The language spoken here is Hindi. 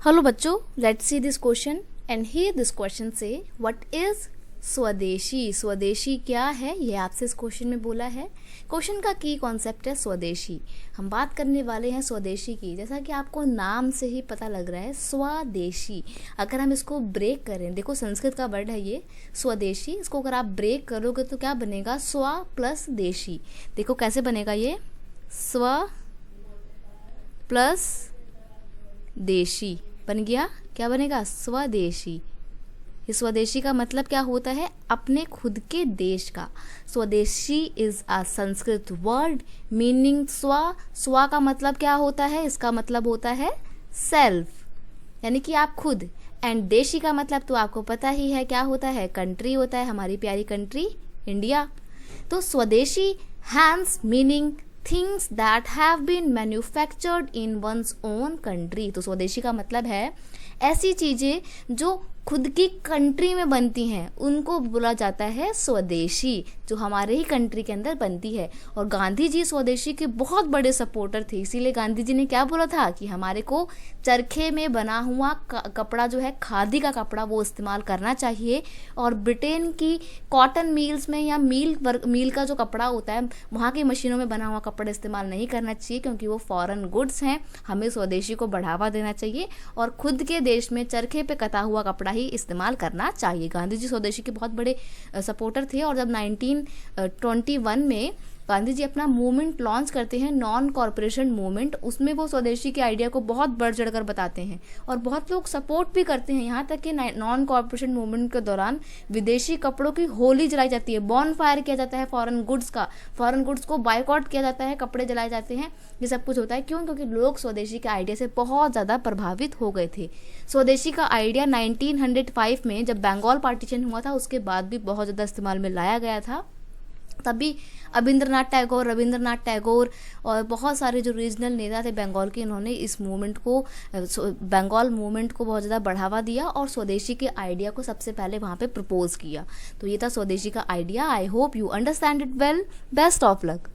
हेलो बच्चों, let's see this question and here this question से व्हाट इज स्वदेशी। स्वदेशी क्या है, ये आपसे इस क्वेश्चन में बोला है। क्वेश्चन का की कॉन्सेप्ट है स्वदेशी। हम बात करने वाले हैं स्वदेशी की। जैसा कि आपको नाम से ही पता लग रहा है, स्वदेशी। अगर हम इसको ब्रेक करें, देखो संस्कृत का वर्ड है ये स्वदेशी, इसको अगर आप ब्रेक करोगे तो क्या बनेगा, स्व प्लस देशी। देखो कैसे बनेगा ये, स्व प्लस देशी बन गया। क्या बनेगा, स्वदेशी। ये स्वदेशी का मतलब क्या होता है, अपने खुद के देश का। स्वदेशी is a Sanskrit word meaning स्व। स्व का मतलब क्या होता है, इसका मतलब होता है सेल्फ, यानी कि आप खुद। एंड देशी का मतलब तो आपको पता ही है क्या होता है, कंट्री होता है, हमारी प्यारी कंट्री इंडिया। तो swadeshi has meaning things that have been manufactured in one's own country. तो स्वदेशी का मतलब है ऐसी चीजें जो खुद की कंट्री में बनती हैं, उनको बोला जाता है स्वदेशी, जो हमारे ही कंट्री के अंदर बनती है। और गांधी जी स्वदेशी के बहुत बड़े सपोर्टर थे, इसीलिए गांधी जी ने क्या बोला था कि हमारे को चरखे में बना हुआ कपड़ा जो है, खादी का कपड़ा, वो इस्तेमाल करना चाहिए। और ब्रिटेन की कॉटन मिल्स में या मील का जो कपड़ा होता है, वहाँ की मशीनों में बना हुआ कपड़ा इस्तेमाल नहीं करना चाहिए, क्योंकि वो फॉरेन गुड्स हैं। हमें स्वदेशी को बढ़ावा देना चाहिए और खुद के देश में चरखे पे कटा हुआ कपड़ा ही इस्तेमाल करना चाहिए। गांधी जी स्वदेशी के बहुत बड़े सपोर्टर थे। और जब 1921 में गांधी जी अपना मूवमेंट लॉन्च करते हैं, नॉन कॉर्पोरेशन मूवमेंट, उसमें वो स्वदेशी के आइडिया को बहुत बढ़ चढ़कर बताते हैं और बहुत लोग सपोर्ट भी करते हैं। यहाँ तक कि नॉन कॉर्पोरेशन मूवमेंट के दौरान विदेशी कपड़ों की होली जलाई जाती है, बॉन फायर किया जाता है फॉरेन गुड्स का, फॉरेन गुड्स को बायकॉट किया जाता है, कपड़े जलाए जाते हैं, ये सब कुछ होता है। क्यों? क्योंकि लोग स्वदेशी के आइडिया से बहुत ज़्यादा प्रभावित हो गए थे। स्वदेशी का आइडिया 1905 में जब बंगाल पार्टीशन हुआ था, उसके बाद भी बहुत ज़्यादा इस्तेमाल में लाया गया था। तभी रविंद्रनाथ टैगोर और बहुत सारे जो रीजनल नेता थे बंगाल के, इन्होंने इस मूवमेंट को, बंगाल मूवमेंट को बहुत ज़्यादा बढ़ावा दिया और स्वदेशी के आइडिया को सबसे पहले वहाँ पे प्रपोज किया। तो ये था स्वदेशी का idea. I hope you understand it well. Best of luck.